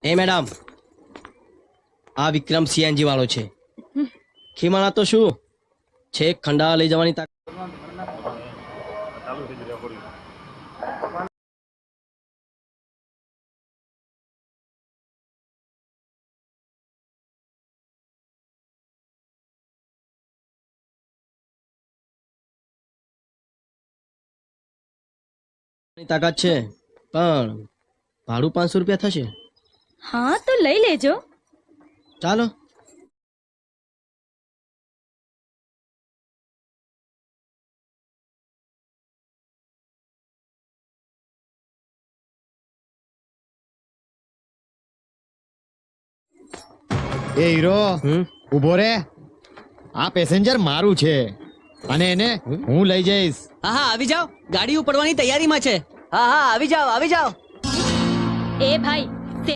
એ madam, આ વિક્રમ CNG વાળો છે. ખીમાણા તો શું છે, ખંડાવા લઈ જવાની તાકાત છે, પણ ભાડું 500 રૂપિયા થશે. હા તો લઈ લેજો. ચાલો. એ હીરો ઉભો રે. આ પેસેન્જર મારું છે અને એને હું લઈ જઈશ. હા હા આવી જાઓ, ગાડી ઉપડવાની તૈયારીમાં છે. હા હા આવી જાઓ આવી જાઓ. એ ભાઈ,